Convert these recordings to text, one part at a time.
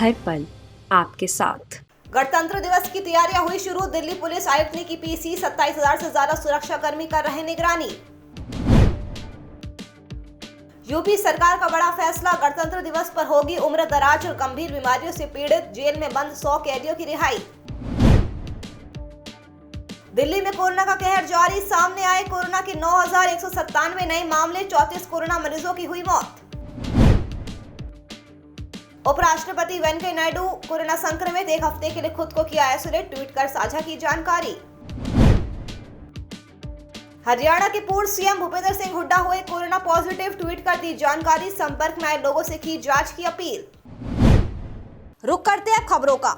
हर पल आपके साथ। गणतंत्र दिवस की तैयारियां हुई शुरू। दिल्ली पुलिस आयुक्त ने की पीसी। 27,000 से ज्यादा सुरक्षा कर्मी कर रहे निगरानी। यूपी सरकार का बड़ा फैसला। गणतंत्र दिवस पर होगी उम्र दराज और गंभीर बीमारियों से पीड़ित जेल में बंद 100 कैदियों की रिहाई। दिल्ली में कोरोना का कहर जारी। सामने आए कोरोना के 9,197 नए मामले। 34 कोरोना मरीजों की हुई मौत। उपराष्ट्रपति वेंकैया नायडू कोरोना संक्रमित, एक हफ्ते के लिए खुद को किया आइसोलेट। ट्वीट कर साझा की जानकारी। हरियाणा के पूर्व सीएम भूपेंद्र सिंह हुड्डा हुए कोरोना पॉजिटिव। ट्वीट कर दी जानकारी। संपर्क में आए लोगों से की जांच की अपील। रुक करते हैं खबरों का।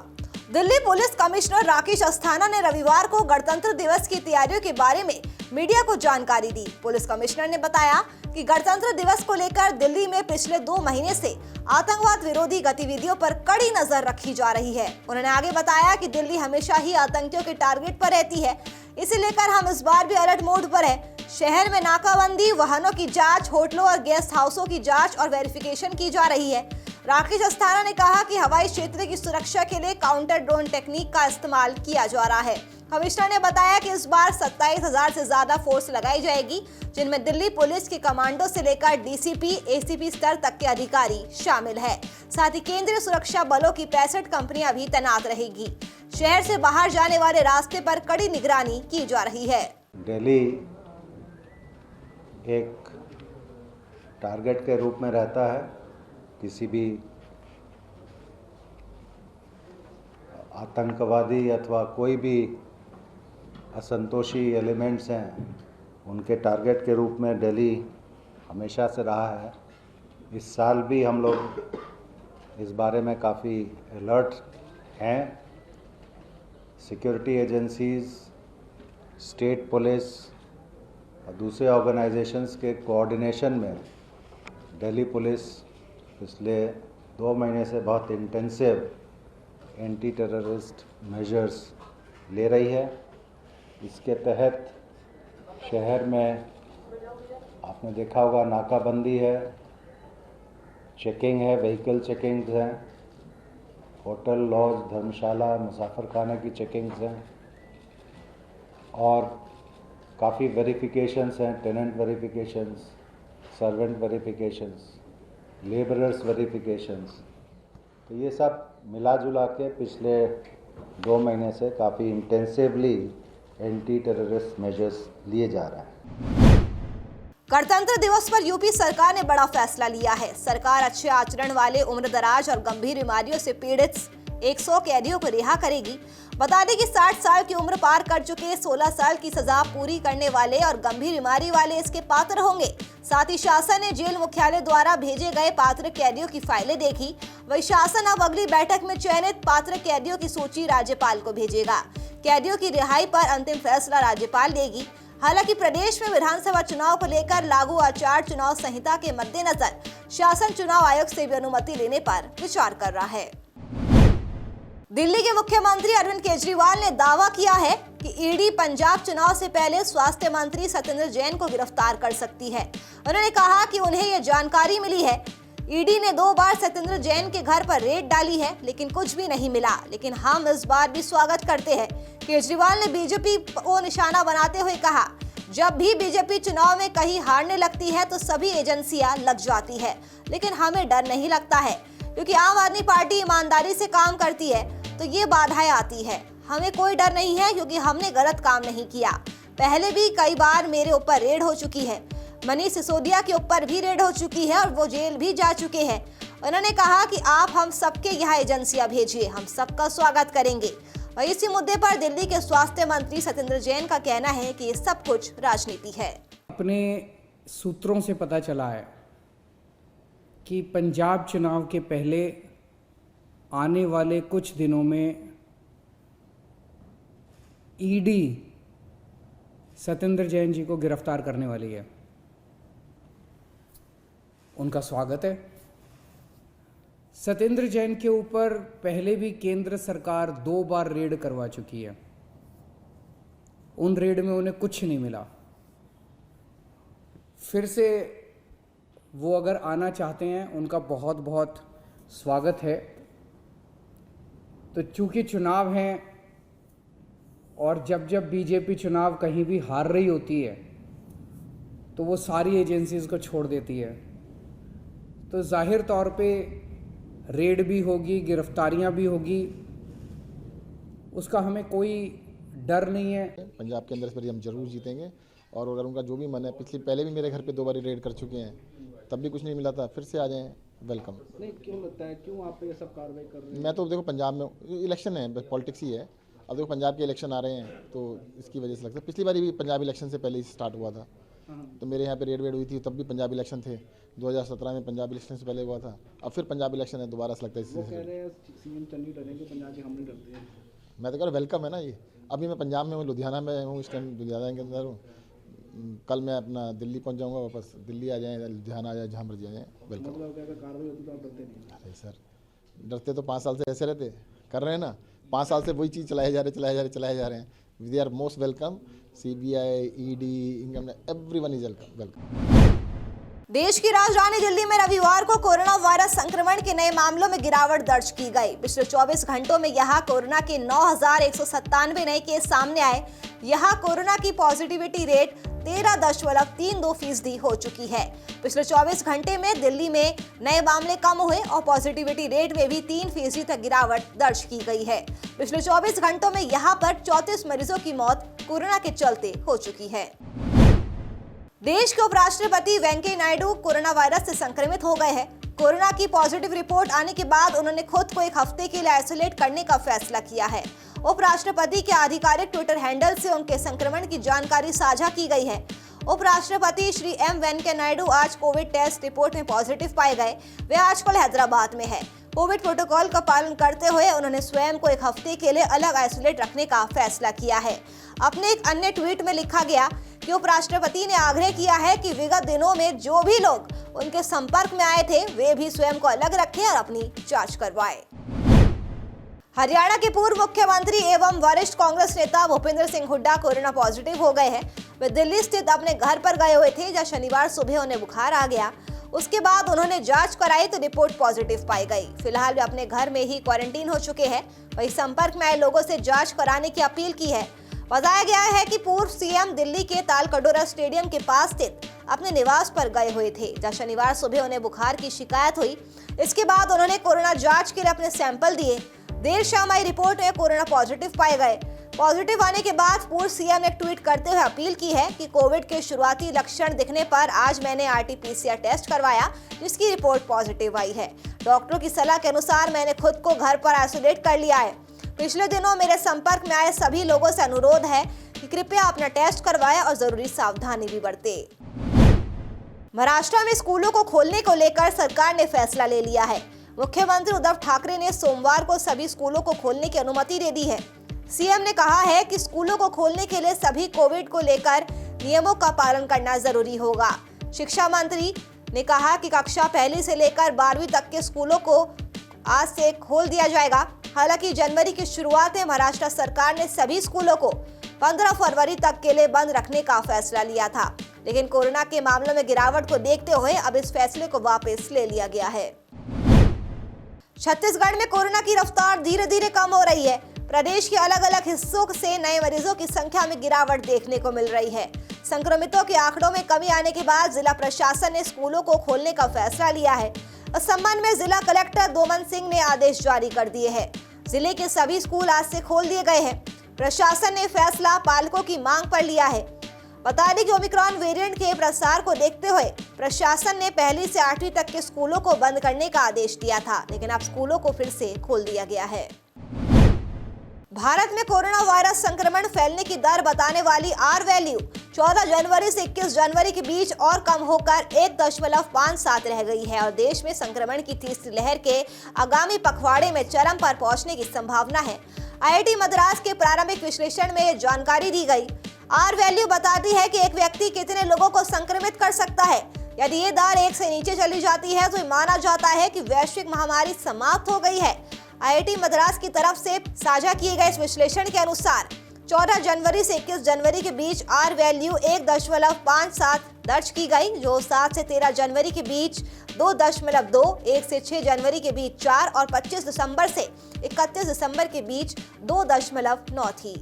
दिल्ली पुलिस कमिश्नर राकेश अस्थाना ने रविवार को गणतंत्र दिवस की तैयारियों के बारे में मीडिया को जानकारी दी। पुलिस कमिश्नर ने बताया कि गणतंत्र दिवस को लेकर दिल्ली में पिछले 2 महीने से आतंकवाद विरोधी गतिविधियों पर कड़ी नजर रखी जा रही है। उन्होंने आगे बताया कि दिल्ली हमेशा ही आतंकियों के टारगेट पर रहती है, इसे लेकर हम इस बार भी अलर्ट मोड पर है। शहर में नाकाबंदी, वाहनों की जांच, होटलों और गेस्ट हाउसों की जांच और वेरिफिकेशन की जा रही है। राकेश अस्थाना ने कहा कि हवाई क्षेत्र की सुरक्षा के लिए काउंटर ड्रोन टेक्निक का इस्तेमाल किया जा रहा है। कमिश्नर ने बताया कि इस बार 27,000 से ज्यादा फोर्स लगाई जाएगी, जिनमें दिल्ली पुलिस के कमांडो से लेकर डीसीपी, एसीपी स्तर तक के अधिकारी शामिल है। साथ ही केंद्रीय सुरक्षा बलों की 65 कंपनियां भी तैनात रहेगी। शहर से बाहर जाने वाले रास्ते पर कड़ी निगरानी की जा रही है। दिल्ली एक टारगेट के रूप में रहता है। किसी भी आतंकवादी अथवा कोई भी असंतोषी एलिमेंट्स हैं, उनके टारगेट के रूप में दिल्ली हमेशा से रहा है। इस साल भी हम लोग इस बारे में काफ़ी अलर्ट हैं। सिक्योरिटी एजेंसीज, स्टेट पुलिस और दूसरे ऑर्गेनाइजेशंस के कोऑर्डिनेशन में दिल्ली पुलिस पिछले 2 महीने से बहुत इंटेंसिव एंटी टेररिस्ट मेजर्स ले रही है। इसके तहत शहर में आपने देखा होगा नाकाबंदी है, चेकिंग है, व्हीकल चेकिंग्स हैं, होटल, लॉज, धर्मशाला, मुसाफिर खाने की चेकिंग्स हैं और काफ़ी वेरिफिकेशंस हैं, tenant verifications, servant verifications, labourers verifications. तो ये सब मिला जुला के पिछले 2 महीने से काफ़ी इंटेंसिवली एंटी टेररिस्ट मेजर्स लिए जा रहे हैं। गणतंत्र दिवस पर यूपी सरकार ने बड़ा फैसला लिया है। सरकार अच्छे आचरण वाले, उम्रदराज और गंभीर बीमारियों से पीड़ित 100 कैदियों को रिहा करेगी। बता दें कि 60 साल की उम्र पार कर चुके, 16 साल की सजा पूरी करने वाले और गंभीर बीमारी वाले इसके पात्र होंगे। साथ ही शासन ने जेल मुख्यालय द्वारा भेजे गए पात्र कैदियों की फाइलें देखी। वही शासन अब अगली बैठक में चयनित पात्र कैदियों की सूची राज्यपाल को भेजेगा। कैदियों की रिहाई पर अंतिम फैसला राज्यपाल लेगी। हालांकि प्रदेश में विधानसभा चुनाव को लेकर लागू आचार चुनाव संहिता के मद्देनजर शासन चुनाव आयोग से भी अनुमति लेने पर विचार कर रहा है। दिल्ली के मुख्यमंत्री अरविंद केजरीवाल ने दावा किया है कि ईडी पंजाब चुनाव से पहले स्वास्थ्य मंत्री सत्येंद्र जैन को गिरफ्तार कर सकती है। उन्होंने कहा कि उन्हें यह जानकारी मिली है। ईडी ने 2 बार सत्येंद्र जैन के घर पर रेड डाली है, लेकिन कुछ भी नहीं मिला। लेकिन हम इस बार भी स्वागत करते हैं। केजरीवाल ने बीजेपी को निशाना बनाते हुए कहा, जब भी बीजेपी चुनाव में कहीं हारने लगती है तो सभी एजेंसियां लग जाती है, लेकिन हमें डर नहीं लगता है, क्योंकि आम आदमी पार्टी ईमानदारी से काम करती है, तो ये बाधाएं आती है। हमें कोई डर नहीं है, क्योंकि हमने गलत काम नहीं किया। पहले भी कई बार मेरे ऊपर रेड हो चुकी है, मनीष सिसोदिया के ऊपर भी रेड हो चुकी है और वो जेल भी जा चुके हैं। उन्होंने कहा कि आप हम सबके यहाँ एजेंसियां भेजिए, हम सबका स्वागत करेंगे। और इसी मुद्दे पर दिल्ली के स्वास्थ्य मंत्री सत्येंद्र जैन का कहना है कि ये सब कुछ राजनीति है। अपने सूत्रों से पता चला है कि पंजाब चुनाव के पहले आने वाले कुछ दिनों में ईडी सत्येंद्र जैन जी को गिरफ्तार करने वाली है। उनका स्वागत है। सत्येंद्र जैन के ऊपर पहले भी केंद्र सरकार 2 बार रेड करवा चुकी है। उन रेड में उन्हें कुछ नहीं मिला। फिर से वो अगर आना चाहते हैं, उनका बहुत बहुत स्वागत है। तो चूंकि चुनाव हैं और जब जब बीजेपी चुनाव कहीं भी हार रही होती है तो वो सारी एजेंसीज को छोड़ देती है, तो जाहिर तौर पे रेड भी होगी, गिरफ्तारियां भी होगी, उसका हमें कोई डर नहीं है। पंजाब के अंदर इस बार हम जरूर जीतेंगे और अगर उनका जो भी मन है, पहले भी मेरे घर पे 2 बार रेड कर चुके हैं, तब भी कुछ नहीं मिला था, फिर से आ जाएं, वेलकम। नहीं, क्यों लगता है, क्यों आप ये सब कार्रवाई कर रहे हैं? मैं तो देखो पंजाब में इलेक्शन है, पॉलिटिक्स ही है, अब देखो पंजाब के इलेक्शन आ रहे हैं तो इसकी वजह से लगता है। पिछली बार भी पंजाब इलेक्शन से पहले ही स्टार्ट हुआ था, तो मेरे यहाँ पे रेड वेड हुई थी, तब भी पंजाब इलेक्शन थे। 2017 में पंजाब इलेक्शन से पहले हुआ था, अब फिर पंजाब इलेक्शन है दोबारा से लगता है। वो कह रहे हैं सीएम चन्नी डरेंगे, पंजाब के हम नहीं डरते हैं। मैं तो कह रहा हूँ वेलकम है ना ये। अभी मैं पंजाब में हूँ, लुधियाना में हूँ, इस टाइम लुधियाना के अंदर हूँ। कल मैं अपना दिल्ली पहुँच जाऊँगा, वापस दिल्ली आ जाएँ, लुधियाना आ जाए, जहाँ मर्जी आ जाए, वेलकम। मतलब अगर कार्रवाई होती तो आप डरते नहीं? अरे सर, डरते तो 5 साल से ऐसे रहते कर रहे हैं ना, 5 साल से वही चीज़ चलाए जा रहे हैं। We are most welcome. CBI, ED, income, everyone is welcome. देश की राजधानी दिल्ली में रविवार को कोरोना वायरस संक्रमण के नए मामलों में गिरावट दर्ज की गई। पिछले 24 घंटों में यहां कोरोना के 9,197 नए केस सामने आए। यहां कोरोना की पॉजिटिविटी रेट 13.32% हो चुकी है। पिछले 24 घंटे में दिल्ली में नए मामले कम हुए और पॉजिटिविटी रेट में भी 3% तक गिरावट दर्ज की गई है। पिछले 24 घंटों में यहां पर 34 मरीजों की मौत कोरोना के चलते हो चुकी है। देश के उपराष्ट्रपति वेंकैया नायडू कोरोना वायरस से संक्रमित हो गए हैं। कोरोना की पॉजिटिव रिपोर्ट आने के बाद उन्होंने खुद को 1 हफ्ते के लिए आइसोलेट करने का फैसला किया है। उपराष्ट्रपति के आधिकारिक ट्विटर हैंडल से उनके संक्रमण की जानकारी साझा की गई है। उपराष्ट्रपति श्री एम वेंकैया नायडू आज कोविड टेस्ट रिपोर्ट में पॉजिटिव पाए गए। वे आजकल हैदराबाद में है। कोविड प्रोटोकॉल का पालन करते हुए उन्होंने स्वयं को 1 हफ्ते के लिए अलग आइसोलेट रखने का फैसला किया है। अपने एक अन्य ट्वीट में लिखा गया कि उपराष्ट्रपति ने आग्रह किया है कि विगत दिनों में जो भी लोग उनके संपर्क में आए थे वे भी स्वयं को अलग रखें और अपनी जांच करवाएं। हरियाणा के पूर्व मुख्यमंत्री एवं वरिष्ठ कांग्रेस नेता भूपेंद्र सिंह हुड्डा कोरोना पॉजिटिव हो गए हैं। वे दिल्ली स्थित अपने घर पर गए हुए थे, जहां शनिवार सुबह उन्हें बुखार आ गया। उसके बाद उन्होंने जांच कराई तो रिपोर्ट पॉजिटिव पाई गई। फिलहाल वे अपने घर में ही क्वारंटीन हो चुके हैं। वहीं संपर्क में आए लोगों से जांच कराने की अपील की है। बताया गया है कि पूर्व सीएम दिल्ली के तालकटोरा स्टेडियम के पास स्थित अपने निवास पर गए हुए थे, जहां शनिवार सुबह उन्हें बुखार की शिकायत हुई। इसके बाद उन्होंने कोरोना जांच के लिए अपने सैंपल दिए। देर शाम आई रिपोर्ट में कोरोना पॉजिटिव पाए गए। पॉजिटिव आने के बाद पूर्व सीएम ने ट्वीट करते हुए अपील की है कि कोविड के शुरुआती लक्षण दिखने पर आज मैंने RT-PCR टेस्ट करवाया, जिसकी रिपोर्ट पॉजिटिव आई है। डॉक्टरों की सलाह के अनुसार मैंने खुद को घर पर आइसोलेट कर लिया है। पिछले दिनों मेरे संपर्क में आए सभी लोगों से अनुरोध है कि कृपया अपना टेस्ट करवाएं और जरूरी सावधानी भी बरतें। महाराष्ट्र में स्कूलों को खोलने को लेकर सरकार ने फैसला ले लिया है। मुख्यमंत्री उद्धव ठाकरे ने सोमवार को सभी स्कूलों को खोलने की अनुमति दे दी है। सीएम ने कहा है कि स्कूलों को खोलने के लिए सभी कोविड को लेकर नियमों का पालन करना जरूरी होगा। शिक्षा मंत्री ने कहा कि कक्षा 1 से लेकर 12वीं तक के स्कूलों को आज से खोल दिया जाएगा। हालांकि जनवरी की शुरुआत में महाराष्ट्र सरकार ने सभी स्कूलों को 15 फरवरी तक के लिए बंद रखने का फैसला लिया था, लेकिन कोरोना के मामलों में गिरावट को देखते हुए अब इस फैसले को वापस ले लिया गया है। छत्तीसगढ़ में कोरोना की रफ्तार धीरे धीरे कम हो रही है। प्रदेश के अलग अलग हिस्सों से नए मरीजों की संख्या में गिरावट देखने को मिल रही है। संक्रमितों के आंकड़ों में कमी आने के बाद जिला प्रशासन ने स्कूलों को खोलने का फैसला लिया है। इस संबंध में जिला कलेक्टर दोमन सिंह ने आदेश जारी कर दिए हैं। जिले के सभी स्कूल आज से खोल दिए गए हैं। प्रशासन ने फैसला पालकों की मांग पर लिया है। बता दें कि ओमिक्रॉन वेरिएंट के प्रसार को देखते हुए प्रशासन ने 1 से 8वीं तक के स्कूलों को बंद करने का आदेश दिया था, लेकिन अब स्कूलों को फिर से खोल दिया गया है। भारत में कोरोना वायरस संक्रमण फैलने की दर बताने वाली R वैल्यू 14 जनवरी से 21 जनवरी के बीच और कम होकर 1.57 रह गई है और देश में संक्रमण की तीसरी लहर के आगामी पखवाड़े में चरम पर पहुंचने की संभावना है। IIT मद्रास के प्रारंभिक विश्लेषण में ये जानकारी दी गई। R वैल्यू बताती है कि एक व्यक्ति कितने लोगों को संक्रमित कर सकता है। यदि ये दर 1 से नीचे चली जाती है तो माना जाता है कि वैश्विक महामारी समाप्त हो गई है। IIT मद्रास की तरफ से साझा किए गए इस विश्लेषण के अनुसार 14 जनवरी से 21 जनवरी के बीच R वैल्यू 1.57 दर्ज की गई, जो 7 से 13 जनवरी के बीच 2.2, 1 से 6 जनवरी के बीच 4 और 25 दिसंबर से 31 दिसंबर के बीच 2.9 थी।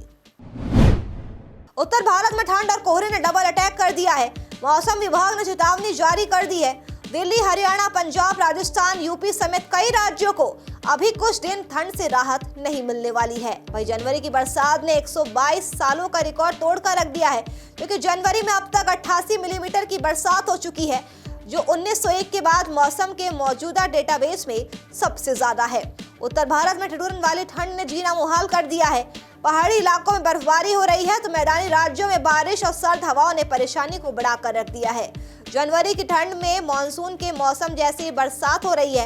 उत्तर भारत में ठंड और कोहरे ने डबल अटैक कर दिया है। मौसम विभाग ने चेतावनी जारी कर दी है। दिल्ली, हरियाणा, पंजाब, राजस्थान, यूपी समेत कई राज्यों को अभी कुछ दिन ठंड से राहत नहीं मिलने वाली है। वहीं जनवरी की बरसात ने 122 सालों का रिकॉर्ड तोड़कर रख दिया है, क्योंकि जनवरी में अब तक 88 मिलीमीटर की बरसात हो चुकी है, जो 1901 के बाद मौसम के मौजूदा डेटाबेस में सबसे ज्यादा है। उत्तर भारत में ठिठुरन वाली ठंड ने जीना मुहाल कर दिया है। पहाड़ी इलाकों में बर्फबारी हो रही है, तो मैदानी राज्यों में बारिश और सर्द हवाओं ने परेशानी को बढ़ाकर रख दिया है। जनवरी की ठंड में मानसून के मौसम जैसी बरसात हो रही है।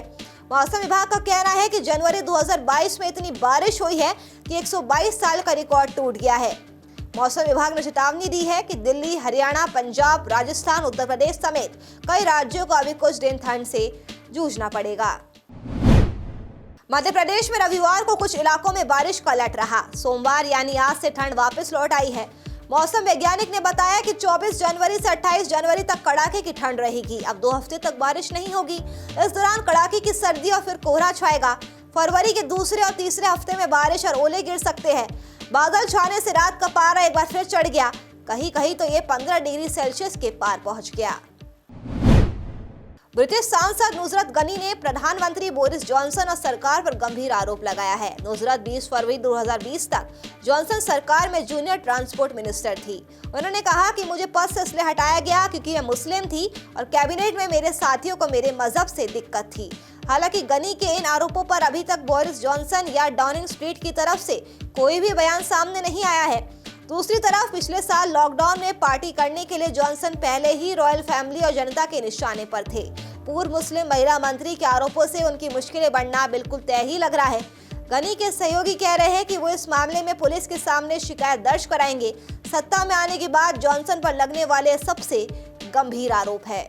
मौसम विभाग का कहना है कि जनवरी 2022 में इतनी बारिश हुई है कि 122 साल का रिकॉर्ड टूट गया है। मौसम विभाग ने चेतावनी दी है कि दिल्ली, हरियाणा, पंजाब, राजस्थान, उत्तर प्रदेश समेत कई राज्यों को अभी कुछ दिन ठंड से जूझना पड़ेगा। मध्य प्रदेश में रविवार को कुछ इलाकों में बारिश का अलर्ट रहा। सोमवार यानी आज से ठंड वापस लौट आई है। मौसम वैज्ञानिक ने बताया कि 24 जनवरी से 28 जनवरी तक कड़ाके की ठंड रहेगी। अब 2 हफ्ते तक बारिश नहीं होगी। इस दौरान कड़ाके की सर्दी और फिर कोहरा छाएगा। फरवरी के दूसरे और तीसरे हफ्ते में बारिश और ओले गिर सकते हैं। बादल छाने से रात का पारा एक बार फिर चढ़ गया। कहीं कहीं तो ये 15 डिग्री सेल्सियस के पार पहुंच गया। ब्रिटिश सांसद नुसरत गनी ने प्रधानमंत्री बोरिस जॉनसन और सरकार पर गंभीर आरोप लगाया है। नुसरत 20 फरवरी 2020 तक जॉनसन सरकार में जूनियर ट्रांसपोर्ट मिनिस्टर थी। उन्होंने कहा कि मुझे पद से इसलिए हटाया गया क्योंकि मैं मुस्लिम थी और कैबिनेट में मेरे साथियों को मेरे मजहब से दिक्कत थी। हालांकि गनी के इन आरोपों पर अभी तक बोरिस जॉनसन या डाउनिंग स्ट्रीट की तरफ से कोई भी बयान सामने नहीं आया है। दूसरी तरफ पिछले साल लॉकडाउन में पार्टी करने के लिए जॉनसन पहले ही रॉयल फैमिली और जनता के निशाने पर थे। पूर्व मुस्लिम महिला मंत्री के आरोपों से उनकी मुश्किलें बढ़ना बिल्कुल तय ही लग रहा है। गनी के सहयोगी कह रहे हैं कि वो इस मामले में पुलिस के सामने शिकायत दर्ज कराएंगे। सत्ता में आने के बाद जॉनसन पर लगने वाले सबसे गंभीर आरोप है।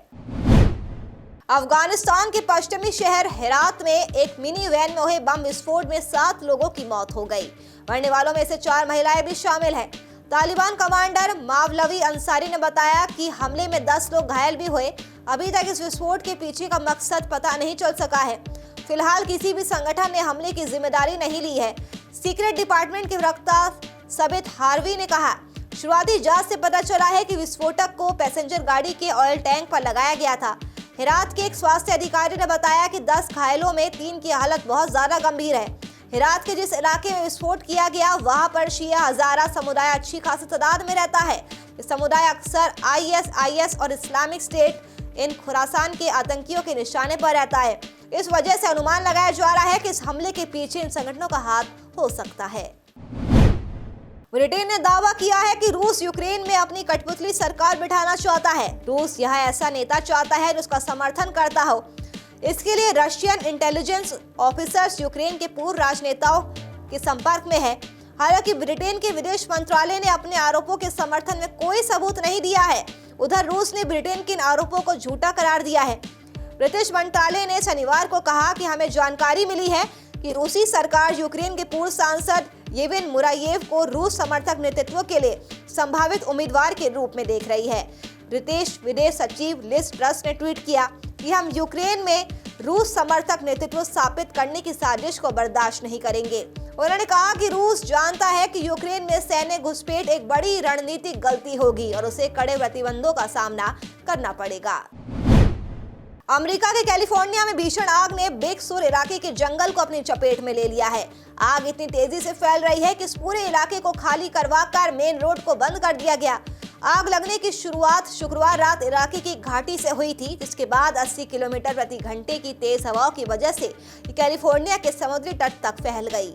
अफगानिस्तान के पश्चिमी शहर हेरात में एक मिनी वैन में हुए बम विस्फोट में 7 लोगों की मौत हो गई। मरने वालों में से 4 महिलाएं भी शामिल हैं। तालिबान कमांडर मावलवी अंसारी ने बताया कि हमले में 10 लोग घायल भी हुए। अभी तक इस विस्फोट के पीछे का मकसद पता नहीं चल सका है। फिलहाल किसी भी संगठन ने हमले की जिम्मेदारी नहीं ली है। सीक्रेट डिपार्टमेंट के प्रवक्ता सबित हार्वी ने कहा, शुरुआती जांच से पता चला है कि विस्फोटक को पैसेंजर गाड़ी के ऑयल टैंक पर लगाया गया था। हेरात के एक स्वास्थ्य अधिकारी ने बताया कि 10 घायलों में 3 की हालत बहुत ज्यादा गंभीर है। हेरात के जिस इलाके में विस्फोट किया गया वहां पर शिया हजारा समुदाय अच्छी खासी तादाद में रहता है। ये समुदाय अक्सर ISIS और इस्लामिक स्टेट इन खुरासान के आतंकियों के निशाने पर रहता है। इस वजह से अनुमान लगाया जा रहा है कि इस हमले के पीछे इन संगठनों का हाथ हो सकता है। ब्रिटेन ने दावा किया है कि रूस यूक्रेन में अपनी कठपुतली सरकार बिठाना चाहता है। रूस यहाँ ऐसा नेता चाहता है जो उसका समर्थन करता हो। इसके लिए रशियन इंटेलिजेंस ऑफिसर्स यूक्रेन के पूर्व राजनेताओं के संपर्क में है। हालांकि ब्रिटेन के विदेश मंत्रालय ने अपने आरोपों के समर्थन में कोई सबूत नहीं दिया है। उधर रूस ने ब्रिटेन के इन आरोपों को झूठा करार दिया है। ब्रिटिश मंत्रालय ने शनिवार को कहा कि हमें जानकारी मिली है कि रूसी सरकार यूक्रेन के पूर्व सांसद येविन मुरायेव को रूस समर्थक नेतृत्व के लिए संभावित उम्मीदवार के रूप में देख रही है। ब्रिटिश विदेश सचिव लिज ट्रस ने ट्वीट किया कि हम यूक्रेन में रूस समर्थक नेतृत्व स्थापित करने की साजिश को बर्दाश्त नहीं करेंगे। उन्होंने कहा कि रूस जानता है कि यूक्रेन में सैन्य घुसपैठ एक बड़ी रणनीतिक गलती होगी और उसे कड़े प्रतिबंधों का सामना करना पड़ेगा। अमेरिका के कैलिफोर्निया में भीषण आग ने बिग सुर इलाके के जंगल को अपनी चपेट में ले लिया है। आग इतनी तेजी से फैल रही है कि इस पूरे इलाके को खाली करवाकर मेन रोड को बंद कर दिया गया। आग लगने की शुरुआत शुक्रवार रात इलाके की घाटी से हुई थी, जिसके बाद 80 किलोमीटर प्रति घंटे की तेज हवाओं की वजह से कैलिफोर्निया के समुद्री तट तक फैल गई।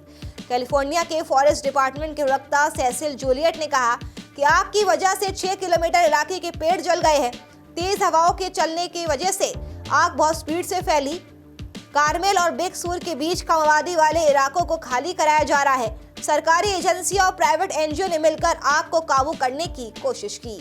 कैलिफोर्निया के फॉरेस्ट डिपार्टमेंट के प्रवक्ता सेसिल जूलियट ने कहा कि आग की वजह से 6 किलोमीटर इलाके के पेड़ जल गए हैं। तेज हवाओं के चलने की वजह से आग बहुत स्पीड से फैली। कार्मेल और बिग सुर के बीच कम आबादी वाले इलाकों को खाली कराया जा रहा है। सरकारी एजेंसियां और प्राइवेट एनजीओ ने मिलकर आग को काबू करने की कोशिश की।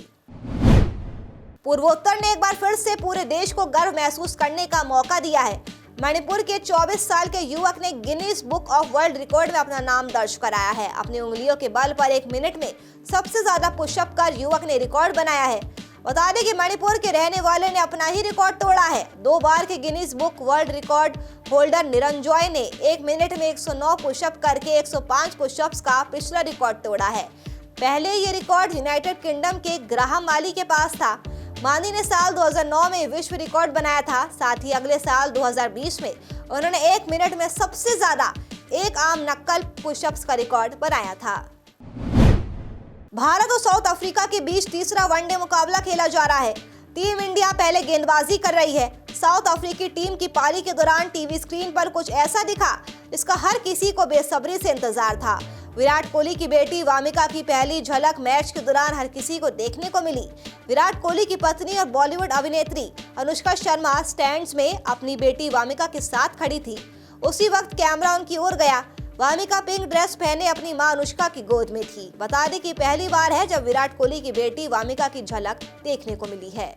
पूर्वोत्तर ने एक बार फिर से पूरे देश को गर्व महसूस करने का मौका दिया है। मणिपुर के 24 साल के युवक ने Guinness book of world record में अपना नाम दर्ज कराया है। अपनी उंगलियों के बल पर 1 मिनट में सबसे ज्यादा पुशअप कर युवक ने रिकॉर्ड बनाया है। बता दें कि मणिपुर के रहने वाले ने अपना ही रिकॉर्ड तोड़ा है। 2 बार के Guinness book world record holder Niranjoy ने 1 मिनट में 109 पुशअप करके 105 पुशअप्स का पिछला रिकॉर्ड तोड़ा है। पहले ये रिकॉर्ड यूनाइटेड किंगडम के ग्राहम माली के पास था। मानी ने साल 2009 में विश्व रिकॉर्ड बनाया था। साथ ही अगले साल 2020 में उन्होंने 1 मिनट में सबसे ज्यादा एक आम नक्कल पुशअप्स का रिकॉर्ड बनाया था। भारत और साउथ अफ्रीका के बीच तीसरा वनडे मुकाबला खेला जा रहा है। टीम इंडिया पहले गेंदबाजी कर रही है। साउथ अफ्रीकी टीम की पारी के दौरान टीवी स्क्रीन पर कुछ ऐसा दिखा जिसका हर किसी को बेसब्री से इंतजार था। विराट कोहली की बेटी वामिका की पहली झलक मैच के दौरान हर किसी को देखने को मिली। विराट कोहली की पत्नी और बॉलीवुड अभिनेत्री अनुष्का शर्मा स्टैंड्स में अपनी बेटी वामिका के साथ खड़ी थी। उसी वक्त कैमरा उनकी ओर गया। वामिका पिंक ड्रेस पहने अपनी मां अनुष्का की गोद में थी। बता दें कि पहली बार है जब विराट कोहली की बेटी वामिका की झलक देखने को मिली है।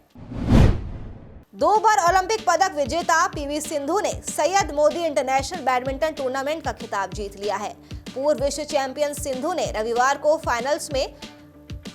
2 बार ओलंपिक पदक विजेता पीवी सिंधु ने Syed Modi international badminton tournament का खिताब जीत लिया है। पूर्व विश्व चैंपियन सिंधु ने रविवार को फाइनल्स में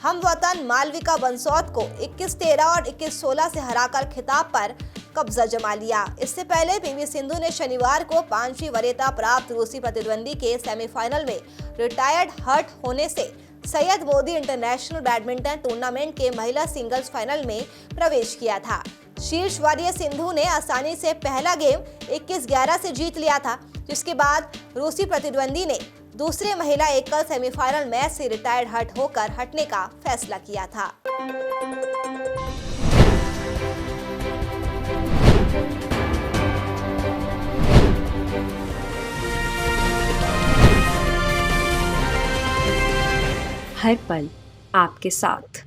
हमवतन मालविका बंसौद को 21-13 और 21-16 से हराकर खिताब पर कब्जा जमा लिया। इससे पहले पीवी सिंधु ने शनिवार को 5वीं वरीयता प्राप्त रूसी प्रतिद्वंदी के सेमीफाइनल में रिटायर्ड हर्ट होने से Syed Modi international badminton tournament के महिला सिंगल्स फाइनल में प्रवेश किया था। शीर्ष वरीय सिंधु ने आसानी से पहला गेम 21-11 से जीत लिया था, जिसके बाद रूसी प्रतिद्वंदी ने दूसरे महिला एकल सेमीफाइनल मैच से रिटायर्ड हर्ट होकर हटने का फैसला किया था। हर पल आपके साथ।